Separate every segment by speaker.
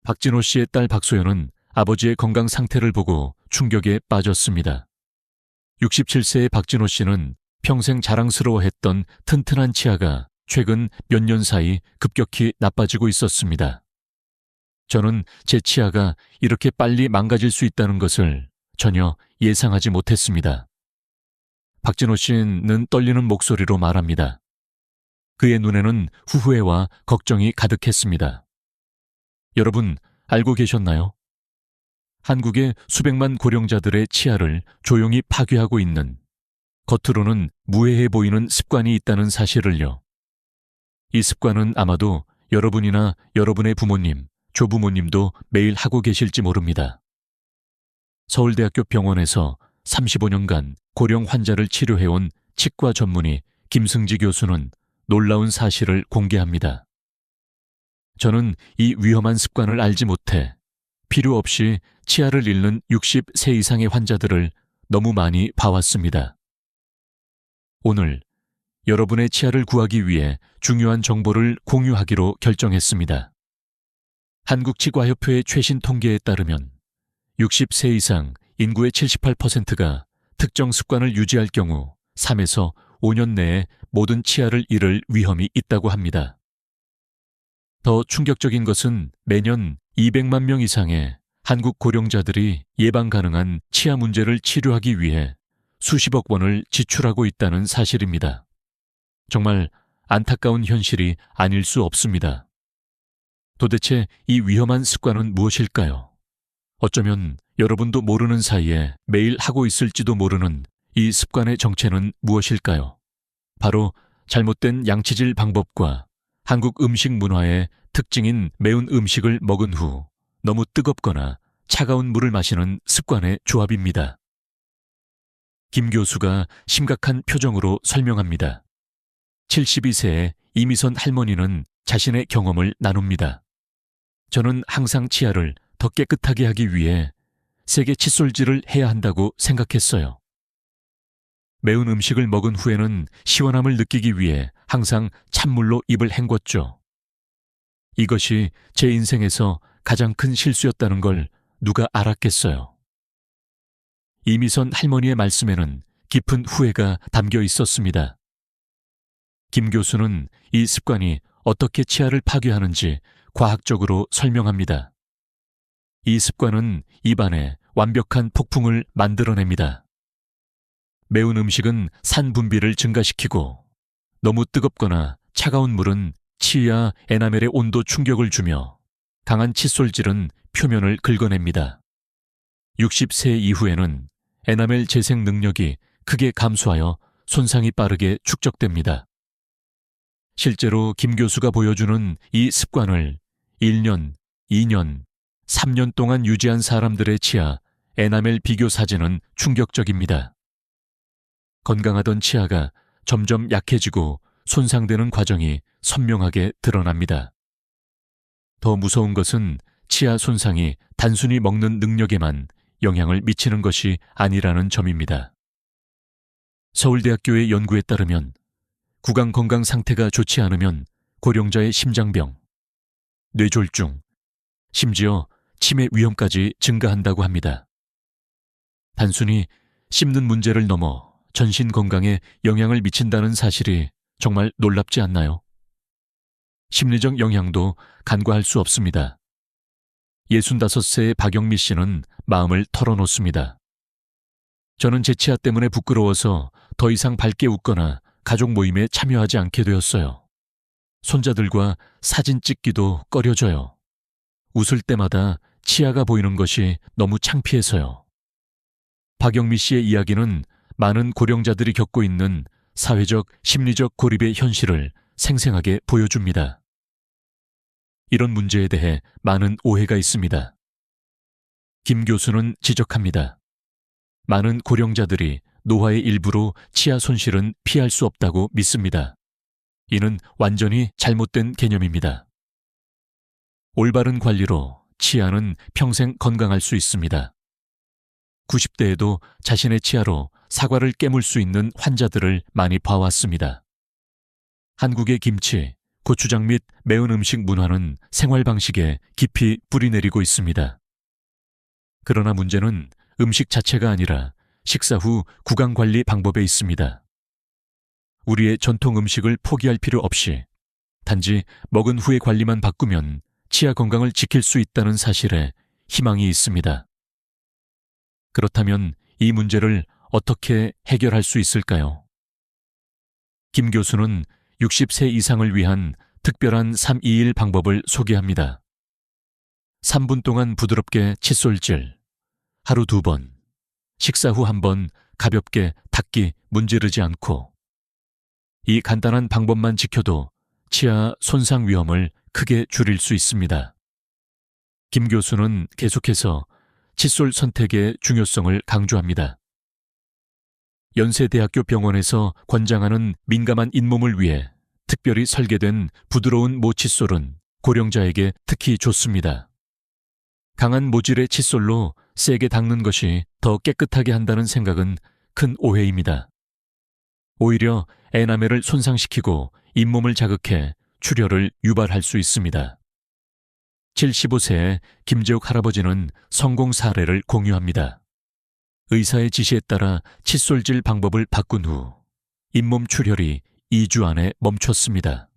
Speaker 1: 박진호 씨의 딸 박소연은 아버지의 건강 상태를 보고 충격에 빠졌습니다. 67세의 박진호 씨는 평생 자랑스러워했던 튼튼한 치아가 최근 몇 년 사이 급격히 나빠지고 있었습니다. 저는 제 치아가 이렇게 빨리 망가질 수 있다는 것을 전혀 예상하지 못했습니다. 박진호 씨는 떨리는 목소리로 말합니다. 그의 눈에는 후회와 걱정이 가득했습니다. 여러분, 알고 계셨나요? 한국의 수백만 고령자들의 치아를 조용히 파괴하고 있는, 겉으로는 무해해 보이는 습관이 있다는 사실을요. 이 습관은 아마도 여러분이나 여러분의 부모님, 조부모님도 매일 하고 계실지 모릅니다. 서울대학교 병원에서 35년간 고령 환자를 치료해온 치과 전문의 김승지 교수는 놀라운 사실을 공개합니다. 저는 이 위험한 습관을 알지 못해 필요 없이 치아를 잃는 60세 이상의 환자들을 너무 많이 봐왔습니다. 오늘 여러분의 치아를 구하기 위해 중요한 정보를 공유하기로 결정했습니다. 한국치과협회의 최신 통계에 따르면 60세 이상 인구의 78%가 특정 습관을 유지할 경우 3에서 5년 내에 모든 치아를 잃을 위험이 있다고 합니다. 더 충격적인 것은 매년 200만 명 이상의 한국 고령자들이 예방 가능한 치아 문제를 치료하기 위해 수십억 원을 지출하고 있다는 사실입니다. 정말 안타까운 현실이 아닐 수 없습니다. 도대체 이 위험한 습관은 무엇일까요? 어쩌면 여러분도 모르는 사이에 매일 하고 있을지도 모르는 이 습관의 정체는 무엇일까요? 바로 잘못된 양치질 방법과 한국 음식 문화의 특징인 매운 음식을 먹은 후 너무 뜨겁거나 차가운 물을 마시는 습관의 조합입니다. 김 교수가 심각한 표정으로 설명합니다. 72세의 이미선 할머니는 자신의 경험을 나눕니다. 저는 항상 치아를 더 깨끗하게 하기 위해 세게 칫솔질을 해야 한다고 생각했어요. 매운 음식을 먹은 후에는 시원함을 느끼기 위해 항상 찬물로 입을 헹궜죠. 이것이 제 인생에서 가장 큰 실수였다는 걸 누가 알았겠어요. 이미선 할머니의 말씀에는 깊은 후회가 담겨 있었습니다. 김 교수는 이 습관이 어떻게 치아를 파괴하는지 과학적으로 설명합니다. 이 습관은 입안에 완벽한 폭풍을 만들어냅니다. 매운 음식은 산 분비를 증가시키고 너무 뜨겁거나 차가운 물은 치아 에나멜의 온도 충격을 주며 강한 칫솔질은 표면을 긁어냅니다. 60세 이후에는 에나멜 재생 능력이 크게 감소하여 손상이 빠르게 축적됩니다. 실제로 김 교수가 보여주는 이 습관을 1년, 2년, 3년 동안 유지한 사람들의 치아 에나멜 비교 사진은 충격적입니다. 건강하던 치아가 점점 약해지고 손상되는 과정이 선명하게 드러납니다. 더 무서운 것은 치아 손상이 단순히 먹는 능력에만 영향을 미치는 것이 아니라는 점입니다. 서울대학교의 연구에 따르면 구강 건강 상태가 좋지 않으면 고령자의 심장병, 뇌졸중, 심지어 치매 위험까지 증가한다고 합니다. 단순히 씹는 문제를 넘어 전신 건강에 영향을 미친다는 사실이 정말 놀랍지 않나요? 심리적 영향도 간과할 수 없습니다. 65세의 박영미 씨는 마음을 털어놓습니다. 저는 제 치아 때문에 부끄러워서 더 이상 밝게 웃거나 가족 모임에 참여하지 않게 되었어요. 손자들과 사진 찍기도 꺼려져요. 웃을 때마다 치아가 보이는 것이 너무 창피해서요. 박영미 씨의 이야기는 많은 고령자들이 겪고 있는 사회적, 심리적 고립의 현실을 생생하게 보여줍니다. 이런 문제에 대해 많은 오해가 있습니다. 김 교수는 지적합니다. 많은 고령자들이 노화의 일부로 치아 손실은 피할 수 없다고 믿습니다. 이는 완전히 잘못된 개념입니다. 올바른 관리로 치아는 평생 건강할 수 있습니다. 90대에도 자신의 치아로 사과를 깨물 수 있는 환자들을 많이 봐왔습니다. 한국의 김치, 고추장 및 매운 음식 문화는 생활 방식에 깊이 뿌리내리고 있습니다. 그러나 문제는 음식 자체가 아니라 식사 후 구강 관리 방법에 있습니다. 우리의 전통 음식을 포기할 필요 없이 단지 먹은 후의 관리만 바꾸면 치아 건강을 지킬 수 있다는 사실에 희망이 있습니다. 그렇다면 이 문제를 어떻게 해결할 수 있을까요? 김 교수는 60세 이상을 위한 특별한 321 방법을 소개합니다. 3분 동안 부드럽게 칫솔질, 하루 2번, 식사 후 1번 가볍게 닦기 문지르지 않고. 이 간단한 방법만 지켜도 치아 손상 위험을 크게 줄일 수 있습니다. 김 교수는 계속해서 칫솔 선택의 중요성을 강조합니다. 연세대학교 병원에서 권장하는 민감한 잇몸을 위해 특별히 설계된 부드러운 모칫솔은 고령자에게 특히 좋습니다. 강한 모질의 칫솔로 세게 닦는 것이 더 깨끗하게 한다는 생각은 큰 오해입니다. 오히려 에나멜을 손상시키고 잇몸을 자극해 출혈을 유발할 수 있습니다. 75세의 김재욱 할아버지는 성공 사례를 공유합니다. 의사의 지시에 따라 칫솔질 방법을 바꾼 후 잇몸 출혈이 2주 안에 멈췄습니다.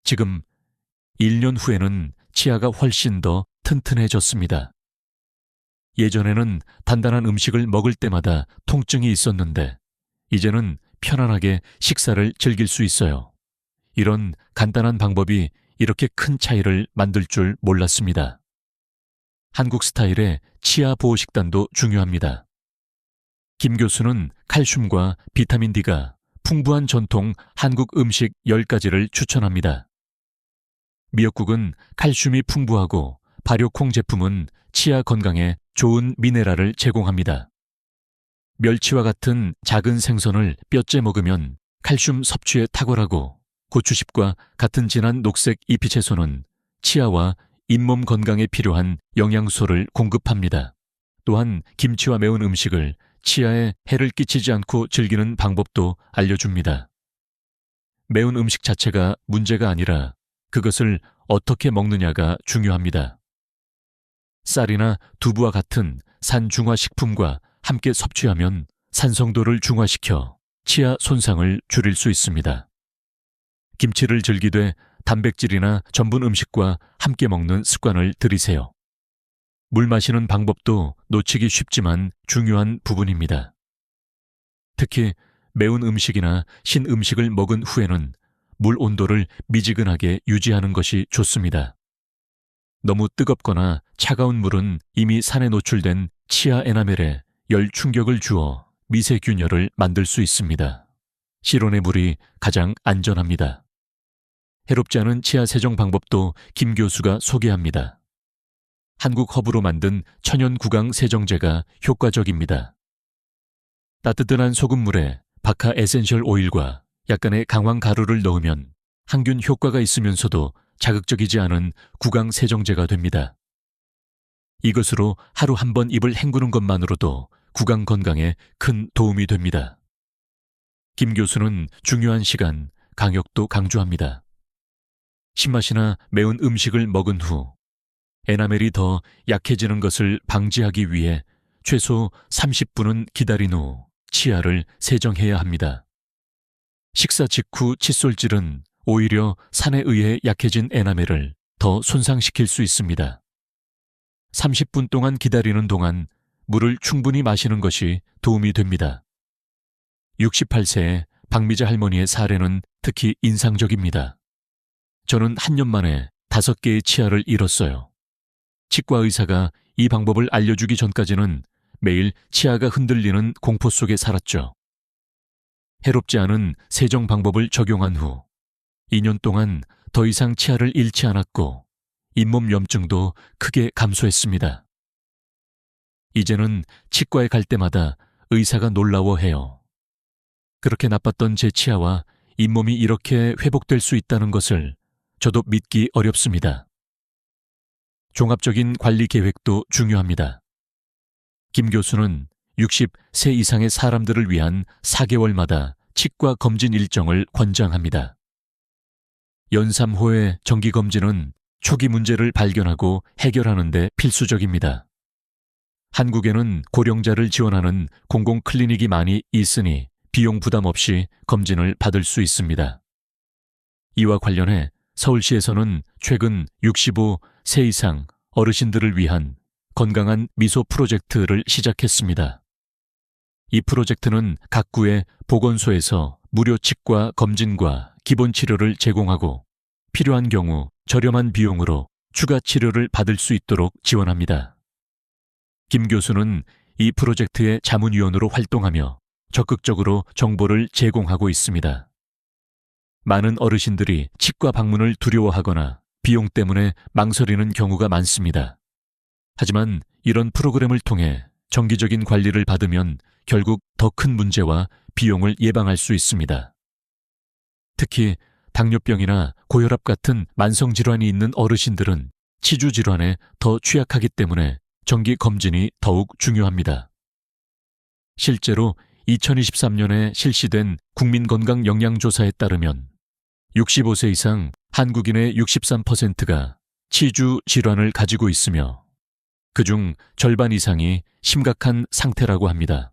Speaker 1: 지금 1년 후에는 치아가 훨씬 더 튼튼해졌습니다. 예전에는 단단한 음식을 먹을 때마다 통증이 있었는데 이제는 편안하게 식사를 즐길 수 있어요. 이런 간단한 방법이 이렇게 큰 차이를 만들 줄 몰랐습니다. 한국 스타일의 치아 보호 식단도 중요합니다. 김 교수는 칼슘과 비타민 D가 풍부한 전통 한국 음식 10가지를 추천합니다. 미역국은 칼슘이 풍부하고 발효콩 제품은 치아 건강에 좋은 미네랄을 제공합니다. 멸치와 같은 작은 생선을 뼈째 먹으면 칼슘 섭취에 탁월하고 고추잎과 같은 진한 녹색 잎이 채소는 치아와 잇몸 건강에 필요한 영양소를 공급합니다. 또한 김치와 매운 음식을 치아에 해를 끼치지 않고 즐기는 방법도 알려줍니다. 매운 음식 자체가 문제가 아니라 그것을 어떻게 먹느냐가 중요합니다. 쌀이나 두부와 같은 산중화 식품과 함께 섭취하면 산성도를 중화시켜 치아 손상을 줄일 수 있습니다. 김치를 즐기되 단백질이나 전분 음식과 함께 먹는 습관을 들이세요. 물 마시는 방법도 놓치기 쉽지만 중요한 부분입니다. 특히 매운 음식이나 신 음식을 먹은 후에는 물 온도를 미지근하게 유지하는 것이 좋습니다. 너무 뜨겁거나 차가운 물은 이미 산에 노출된 치아 에나멜에 열 충격을 주어 미세균열을 만들 수 있습니다. 실온의 물이 가장 안전합니다. 해롭지 않은 치아 세정 방법도 김 교수가 소개합니다. 한국 허브로 만든 천연 구강 세정제가 효과적입니다. 따뜻한 소금물에 바카 에센셜 오일과 약간의 강황 가루를 넣으면 항균 효과가 있으면서도 자극적이지 않은 구강 세정제가 됩니다. 이것으로 하루 1번 입을 헹구는 것만으로도 구강 건강에 큰 도움이 됩니다. 김 교수는 중요한 시간, 강역도 강조합니다. 신맛이나 매운 음식을 먹은 후 에나멜이 더 약해지는 것을 방지하기 위해 최소 30분은 기다린 후 치아를 세정해야 합니다. 식사 직후 칫솔질은 오히려 산에 의해 약해진 에나멜을 더 손상시킬 수 있습니다. 30분 동안 기다리는 동안 물을 충분히 마시는 것이 도움이 됩니다. 68세의 박미자 할머니의 사례는 특히 인상적입니다. 저는 한 년 만에 5개의 치아를 잃었어요. 치과 의사가 이 방법을 알려주기 전까지는 매일 치아가 흔들리는 공포 속에 살았죠. 해롭지 않은 세정 방법을 적용한 후 2년 동안 더 이상 치아를 잃지 않았고 잇몸 염증도 크게 감소했습니다. 이제는 치과에 갈 때마다 의사가 놀라워해요. 그렇게 나빴던 제 치아와 잇몸이 이렇게 회복될 수 있다는 것을 저도 믿기 어렵습니다. 종합적인 관리 계획도 중요합니다. 김 교수는 60세 이상의 사람들을 위한 4개월마다 치과 검진 일정을 권장합니다. 연 3호의 정기검진은 초기 문제를 발견하고 해결하는 데 필수적입니다. 한국에는 고령자를 지원하는 공공클리닉이 많이 있으니 비용 부담 없이 검진을 받을 수 있습니다. 이와 관련해 서울시에서는 최근 65세 이상 어르신들을 위한 건강한 미소 프로젝트를 시작했습니다. 이 프로젝트는 각 구의 보건소에서 무료 치과 검진과 기본 치료를 제공하고 필요한 경우 저렴한 비용으로 추가 치료를 받을 수 있도록 지원합니다. 김 교수는 이 프로젝트의 자문위원으로 활동하며 적극적으로 정보를 제공하고 있습니다. 많은 어르신들이 치과 방문을 두려워하거나 비용 때문에 망설이는 경우가 많습니다. 하지만 이런 프로그램을 통해 정기적인 관리를 받으면 결국 더 큰 문제와 비용을 예방할 수 있습니다. 특히 당뇨병이나 고혈압 같은 만성질환이 있는 어르신들은 치주질환에 더 취약하기 때문에 정기 검진이 더욱 중요합니다. 실제로 2023년에 실시된 국민건강영양조사에 따르면 65세 이상 한국인의 63%가 치주 질환을 가지고 있으며 그중 절반 이상이 심각한 상태라고 합니다.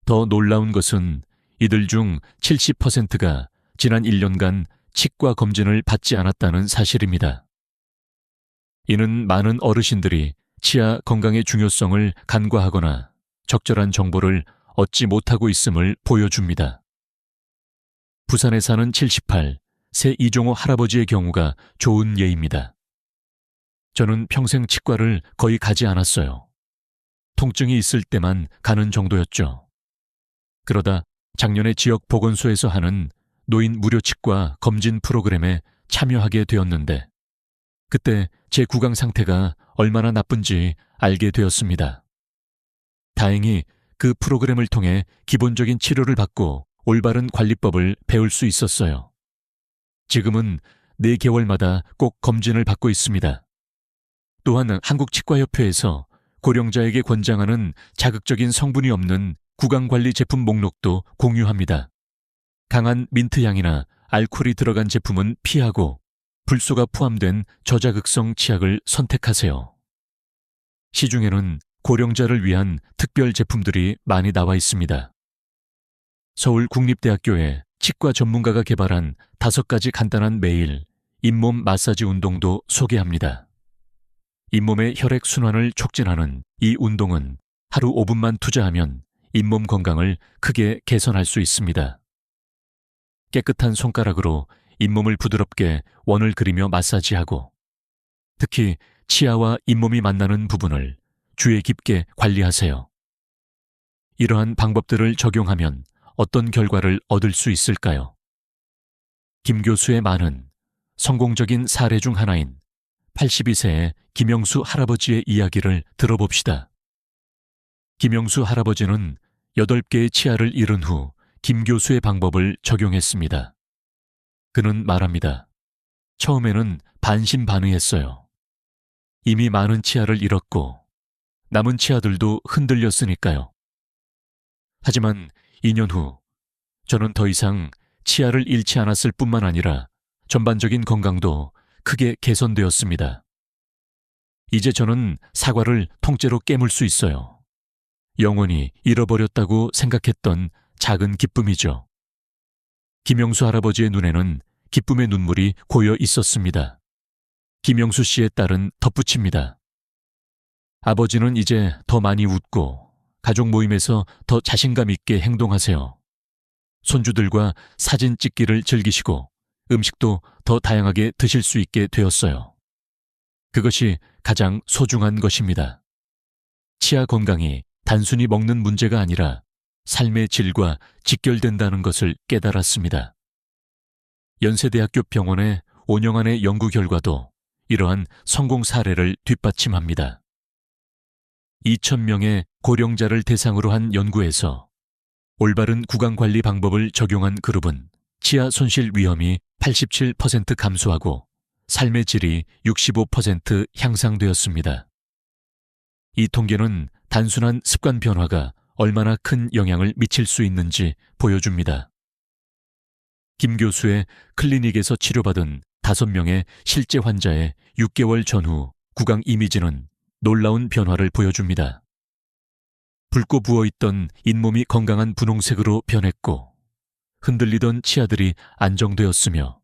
Speaker 1: 더 놀라운 것은 이들 중 70%가 지난 1년간 치과 검진을 받지 않았다는 사실입니다. 이는 많은 어르신들이 치아 건강의 중요성을 간과하거나 적절한 정보를 얻지 못하고 있음을 보여줍니다. 부산에 사는 78세 이종호 할아버지의 경우가 좋은 예입니다. 저는 평생 치과를 거의 가지 않았어요. 통증이 있을 때만 가는 정도였죠. 그러다 작년에 지역 보건소에서 하는 노인 무료 치과 검진 프로그램에 참여하게 되었는데 그때 제 구강 상태가 얼마나 나쁜지 알게 되었습니다. 다행히 그 프로그램을 통해 기본적인 치료를 받고 올바른 관리법을 배울 수 있었어요. 지금은 4개월마다 꼭 검진을 받고 있습니다. 또한 한국치과협회에서 고령자에게 권장하는 자극적인 성분이 없는 구강관리 제품 목록도 공유합니다. 강한 민트향이나 알코올이 들어간 제품은 피하고 불소가 포함된 저자극성 치약을 선택하세요. 시중에는 고령자를 위한 특별 제품들이 많이 나와 있습니다. 서울국립대학교의 치과 전문가가 개발한 5가지 간단한 매일 잇몸 마사지 운동도 소개합니다. 잇몸의 혈액순환을 촉진하는 이 운동은 하루 5분만 투자하면 잇몸 건강을 크게 개선할 수 있습니다. 깨끗한 손가락으로 잇몸을 부드럽게 원을 그리며 마사지하고 특히 치아와 잇몸이 만나는 부분을 주의 깊게 관리하세요. 이러한 방법들을 적용하면 어떤 결과를 얻을 수 있을까요? 김 교수의 많은 성공적인 사례 중 하나인 82세의 김영수 할아버지의 이야기를 들어봅시다. 김영수 할아버지는 8개의 치아를 잃은 후 김 교수의 방법을 적용했습니다. 그는 말합니다. 처음에는 반신반의했어요. 이미 많은 치아를 잃었고 남은 치아들도 흔들렸으니까요. 하지만 2년 후 저는 더 이상 치아를 잃지 않았을 뿐만 아니라 전반적인 건강도 크게 개선되었습니다. 이제 저는 사과를 통째로 깨물 수 있어요. 영원히 잃어버렸다고 생각했던 작은 기쁨이죠. 김영수 할아버지의 눈에는 기쁨의 눈물이 고여 있었습니다. 김영수 씨의 딸은 덧붙입니다. 아버지는 이제 더 많이 웃고 가족 모임에서 더 자신감 있게 행동하세요. 손주들과 사진 찍기를 즐기시고 음식도 더 다양하게 드실 수 있게 되었어요. 그것이 가장 소중한 것입니다. 치아 건강이 단순히 먹는 문제가 아니라 삶의 질과 직결된다는 것을 깨달았습니다. 연세대학교 병원의 5년간의 연구 결과도 이러한 성공 사례를 뒷받침합니다. 2,000명의 고령자를 대상으로 한 연구에서 올바른 구강관리 방법을 적용한 그룹은 치아 손실 위험이 87% 감소하고 삶의 질이 65% 향상되었습니다. 이 통계는 단순한 습관 변화가 얼마나 큰 영향을 미칠 수 있는지 보여줍니다. 김 교수의 클리닉에서 치료받은 5명의 실제 환자의 6개월 전후 구강 이미지는 놀라운 변화를 보여줍니다. 붉고 부어있던 잇몸이 건강한 분홍색으로 변했고 흔들리던 치아들이 안정되었으며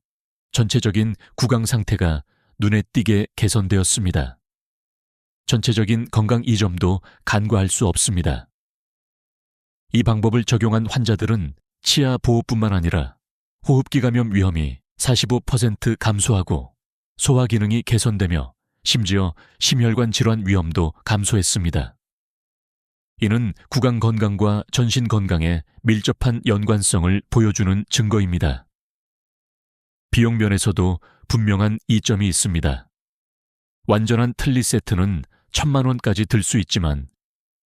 Speaker 1: 전체적인 구강 상태가 눈에 띄게 개선되었습니다. 전체적인 건강 이점도 간과할 수 없습니다. 이 방법을 적용한 환자들은 치아 보호뿐만 아니라 호흡기 감염 위험이 45% 감소하고 소화 기능이 개선되며 심지어 심혈관 질환 위험도 감소했습니다. 이는 구강 건강과 전신 건강에 밀접한 연관성을 보여주는 증거입니다. 비용 면에서도 분명한 이점이 있습니다. 완전한 틀니 세트는 1,000만 원까지 들 수 있지만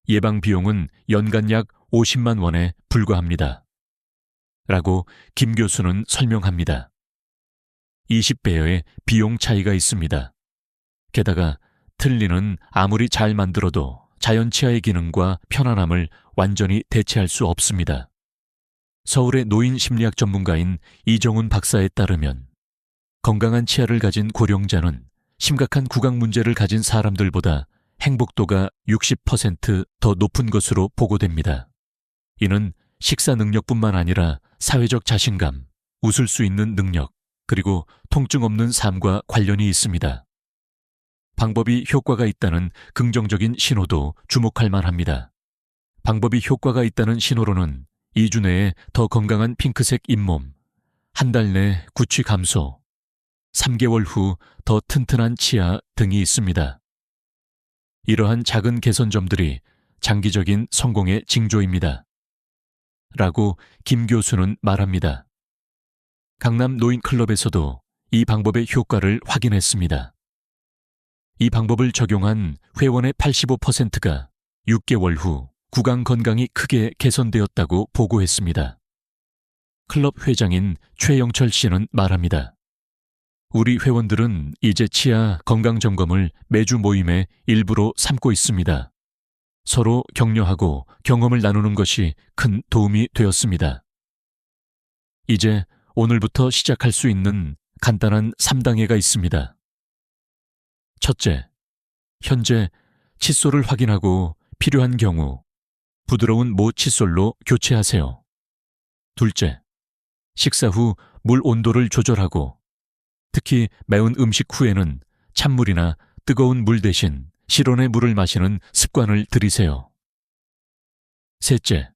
Speaker 1: 예방 비용은 연간 약 50만 원에 불과합니다. 라고 김 교수는 설명합니다. 20배여의 비용 차이가 있습니다. 게다가 틀니는 아무리 잘 만들어도 자연 치아의 기능과 편안함을 완전히 대체할 수 없습니다. 서울의 노인 심리학 전문가인 이정훈 박사에 따르면 건강한 치아를 가진 고령자는 심각한 구강 문제를 가진 사람들보다 행복도가 60% 높은 것으로 보고됩니다. 이는 식사 능력뿐만 아니라 사회적 자신감, 웃을 수 있는 능력, 그리고 통증 없는 삶과 관련이 있습니다. 방법이 효과가 있다는 긍정적인 신호도 주목할 만합니다. 방법이 효과가 있다는 신호로는 2주 내에 더 건강한 핑크색 잇몸, 한 달 내 구취 감소, 3개월 후 더 튼튼한 치아 등이 있습니다. 이러한 작은 개선점들이 장기적인 성공의 징조입니다. 라고 김 교수는 말합니다. 강남 노인클럽에서도 이 방법의 효과를 확인했습니다. 이 방법을 적용한 회원의 85%가 6개월 후 구강 건강이 크게 개선되었다고 보고했습니다. 클럽 회장인 최영철 씨는 말합니다. 우리 회원들은 이제 치아 건강 점검을 매주 모임의 일부로 삼고 있습니다. 서로 격려하고 경험을 나누는 것이 큰 도움이 되었습니다. 이제 오늘부터 시작할 수 있는 간단한 3단계가 있습니다. 첫째, 현재 칫솔을 확인하고 필요한 경우 부드러운 모 칫솔로 교체하세요. 둘째, 식사 후 물 온도를 조절하고 특히 매운 음식 후에는 찬물이나 뜨거운 물 대신 실온의 물을 마시는 습관을 들이세요. 셋째,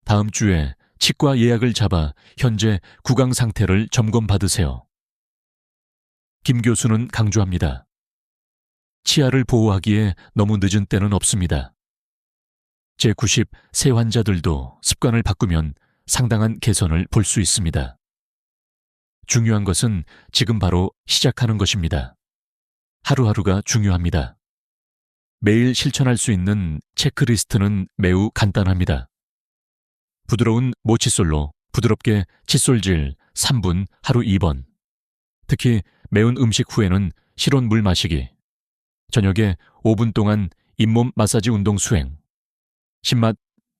Speaker 1: 다음 주에 치과 예약을 잡아 현재 구강 상태를 점검받으세요. 김 교수는 강조합니다. 치아를 보호하기에 너무 늦은 때는 없습니다. 제90 세 환자들도 습관을 바꾸면 상당한 개선을 볼 수 있습니다. 중요한 것은 지금 바로 시작하는 것입니다. 하루하루가 중요합니다. 매일 실천할 수 있는 체크리스트는 매우 간단합니다. 부드러운 모칫솔로 부드럽게 칫솔질 3분 하루 2번. 특히 매운 음식 후에는 실온 물 마시기. 저녁에 5분 동안 잇몸 마사지 운동 수행. 신맛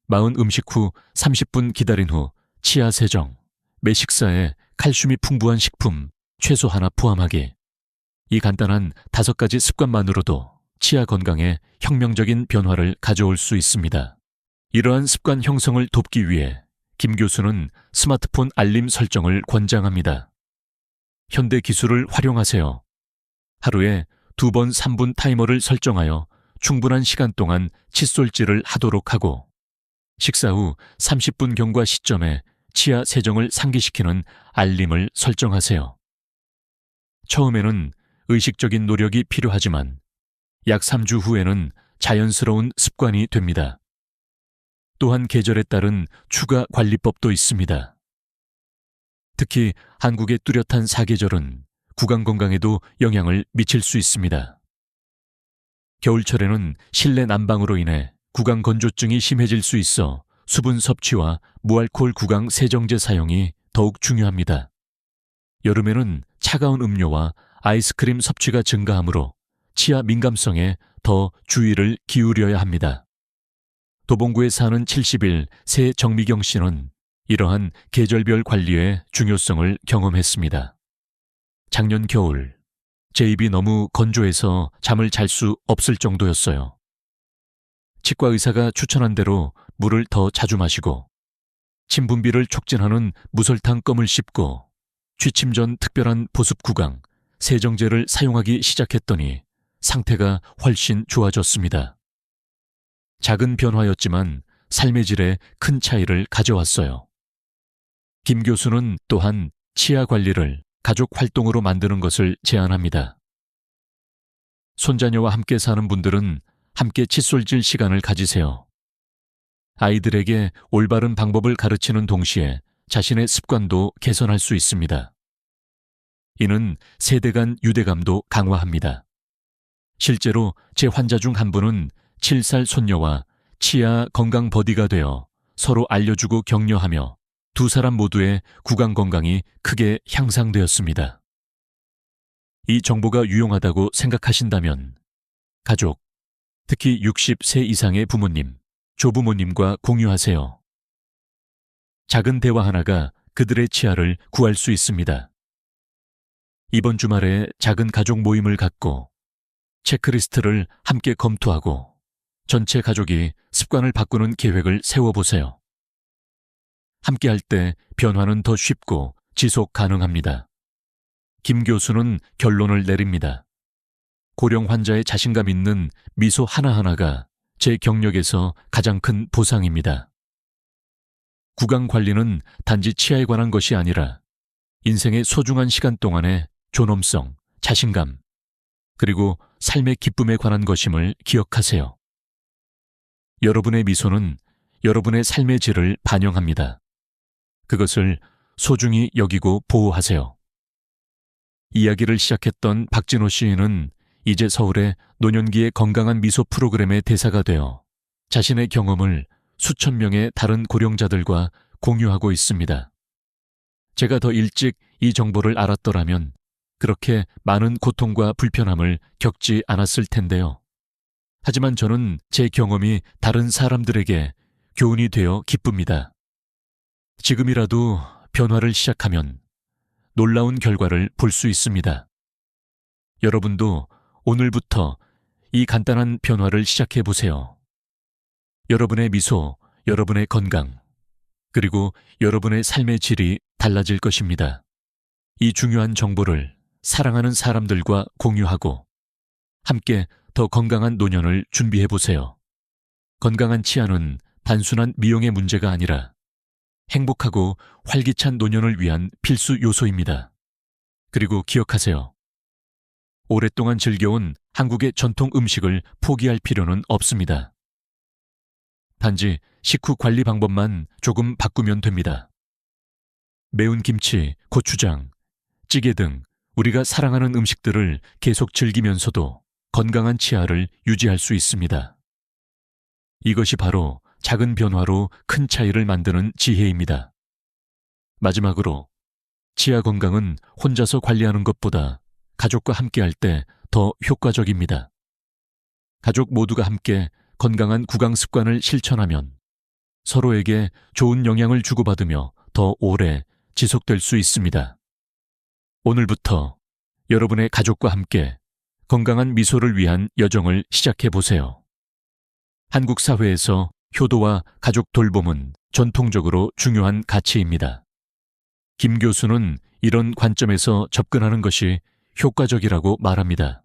Speaker 1: 마은 음식 후 30분 기다린 후 치아 세정. 매 식사에 칼슘이 풍부한 식품 최소 하나 포함하기. 이 간단한 5가지 습관만으로도 치아 건강에 혁명적인 변화를 가져올 수 있습니다. 이러한 습관 형성을 돕기 위해 김 교수는 스마트폰 알림 설정을 권장합니다. 현대 기술을 활용하세요. 하루에 2번 3분 타이머를 설정하여 충분한 시간 동안 칫솔질을 하도록 하고 식사 후 30분 경과 시점에 치아 세정을 상기시키는 알림을 설정하세요. 처음에는 의식적인 노력이 필요하지만 약 3주 후에는 자연스러운 습관이 됩니다. 또한 계절에 따른 추가 관리법도 있습니다. 특히 한국의 뚜렷한 사계절은 구강 건강에도 영향을 미칠 수 있습니다. 겨울철에는 실내 난방으로 인해 구강 건조증이 심해질 수 있어 수분 섭취와 무알코올 구강 세정제 사용이 더욱 중요합니다. 여름에는 차가운 음료와 아이스크림 섭취가 증가하므로 치아 민감성에 더 주의를 기울여야 합니다. 도봉구에 사는 70일 새 정미경 씨는 이러한 계절별 관리의 중요성을 경험했습니다. 작년 겨울, 제 입이 너무 건조해서 잠을 잘 수 없을 정도였어요. 치과 의사가 추천한 대로 물을 더 자주 마시고, 침 분비를 촉진하는 무설탕 껌을 씹고, 취침 전 특별한 보습 구강, 세정제를 사용하기 시작했더니 상태가 훨씬 좋아졌습니다. 작은 변화였지만 삶의 질에 큰 차이를 가져왔어요. 김 교수는 또한 치아 관리를 가족 활동으로 만드는 것을 제안합니다. 손자녀와 함께 사는 분들은 함께 칫솔질 시간을 가지세요. 아이들에게 올바른 방법을 가르치는 동시에 자신의 습관도 개선할 수 있습니다. 이는 세대 간 유대감도 강화합니다. 실제로 제 환자 중 한 분은 7살 손녀와 치아 건강 버디가 되어 서로 알려주고 격려하며 두 사람 모두의 구강 건강이 크게 향상되었습니다. 이 정보가 유용하다고 생각하신다면 가족, 특히 60세 이상의 부모님, 조부모님과 공유하세요. 작은 대화 하나가 그들의 치아를 구할 수 있습니다. 이번 주말에 작은 가족 모임을 갖고 체크리스트를 함께 검토하고 전체 가족이 습관을 바꾸는 계획을 세워보세요. 함께 할 때 변화는 더 쉽고 지속 가능합니다. 김 교수는 결론을 내립니다. 고령 환자의 자신감 있는 미소 하나하나가 제 경력에서 가장 큰 보상입니다. 구강 관리는 단지 치아에 관한 것이 아니라 인생의 소중한 시간 동안의 존엄성, 자신감, 그리고 삶의 기쁨에 관한 것임을 기억하세요. 여러분의 미소는 여러분의 삶의 질을 반영합니다. 그것을 소중히 여기고 보호하세요. 이야기를 시작했던 박진호 시인은 이제 서울의 노년기의 건강한 미소 프로그램의 대사가 되어 자신의 경험을 수천 명의 다른 고령자들과 공유하고 있습니다. 제가 더 일찍 이 정보를 알았더라면 그렇게 많은 고통과 불편함을 겪지 않았을 텐데요. 하지만 저는 제 경험이 다른 사람들에게 교훈이 되어 기쁩니다. 지금이라도 변화를 시작하면 놀라운 결과를 볼 수 있습니다. 여러분도 오늘부터 이 간단한 변화를 시작해 보세요. 여러분의 미소, 여러분의 건강, 그리고 여러분의 삶의 질이 달라질 것입니다. 이 중요한 정보를 사랑하는 사람들과 공유하고 함께 더 건강한 노년을 준비해 보세요. 건강한 치아는 단순한 미용의 문제가 아니라 행복하고 활기찬 노년을 위한 필수 요소입니다. 그리고 기억하세요. 오랫동안 즐겨온 한국의 전통 음식을 포기할 필요는 없습니다. 단지 식후 관리 방법만 조금 바꾸면 됩니다. 매운 김치, 고추장, 찌개 등 우리가 사랑하는 음식들을 계속 즐기면서도 건강한 치아를 유지할 수 있습니다. 이것이 바로 작은 변화로 큰 차이를 만드는 지혜입니다. 마지막으로 치아 건강은 혼자서 관리하는 것보다 가족과 함께할 때 더 효과적입니다. 가족 모두가 함께 건강한 구강 습관을 실천하면 서로에게 좋은 영향을 주고받으며 더 오래 지속될 수 있습니다. 오늘부터 여러분의 가족과 함께 건강한 미소를 위한 여정을 시작해 보세요. 한국 사회에서 효도와 가족 돌봄은 전통적으로 중요한 가치입니다. 김 교수는 이런 관점에서 접근하는 것이 효과적이라고 말합니다.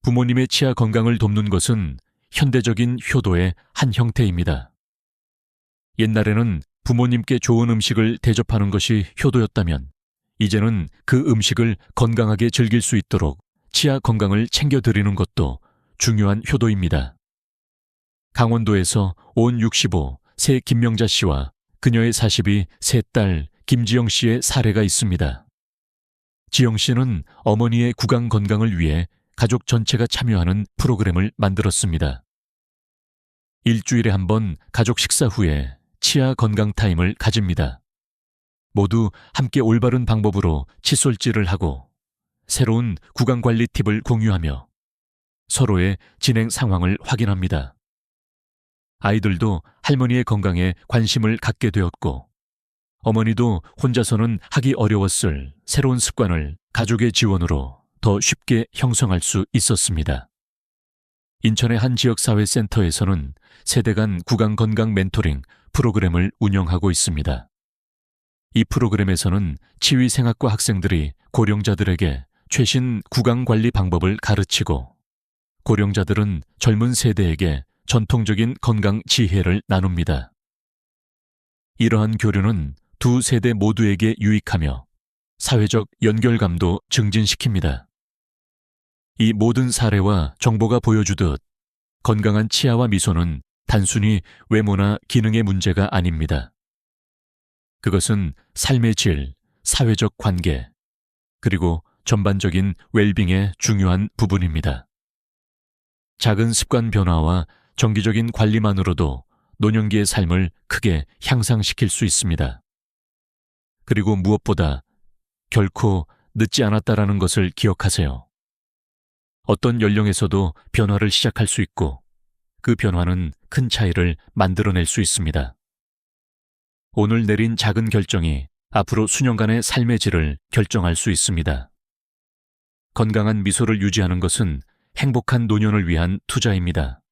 Speaker 1: 부모님의 치아 건강을 돕는 것은 현대적인 효도의 한 형태입니다. 옛날에는 부모님께 좋은 음식을 대접하는 것이 효도였다면 이제는 그 음식을 건강하게 즐길 수 있도록 치아 건강을 챙겨드리는 것도 중요한 효도입니다. 강원도에서 온 65, 새 김명자 씨와 그녀의 42, 새 딸 김지영 씨의 사례가 있습니다. 지영 씨는 어머니의 구강 건강을 위해 가족 전체가 참여하는 프로그램을 만들었습니다. 일주일에 한 번 가족 식사 후에 치아 건강 타임을 가집니다. 모두 함께 올바른 방법으로 칫솔질을 하고 새로운 구강 관리 팁을 공유하며 서로의 진행 상황을 확인합니다. 아이들도 할머니의 건강에 관심을 갖게 되었고, 어머니도 혼자서는 하기 어려웠을 새로운 습관을 가족의 지원으로 더 쉽게 형성할 수 있었습니다. 인천의 한 지역사회센터에서는 세대 간 구강건강 멘토링 프로그램을 운영하고 있습니다. 이 프로그램에서는 치위생학과 학생들이 고령자들에게 최신 구강관리 방법을 가르치고, 고령자들은 젊은 세대에게 전통적인 건강 지혜를 나눕니다. 이러한 교류는 두 세대 모두에게 유익하며 사회적 연결감도 증진시킵니다. 이 모든 사례와 정보가 보여주듯 건강한 치아와 미소는 단순히 외모나 기능의 문제가 아닙니다. 그것은 삶의 질, 사회적 관계, 그리고 전반적인 웰빙의 중요한 부분입니다. 작은 습관 변화와 정기적인 관리만으로도 노년기의 삶을 크게 향상시킬 수 있습니다. 그리고 무엇보다 결코 늦지 않았다라는 것을 기억하세요. 어떤 연령에서도 변화를 시작할 수 있고, 그 변화는 큰 차이를 만들어낼 수 있습니다. 오늘 내린 작은 결정이 앞으로 수년간의 삶의 질을 결정할 수 있습니다. 건강한 미소를 유지하는 것은 행복한 노년을 위한 투자입니다.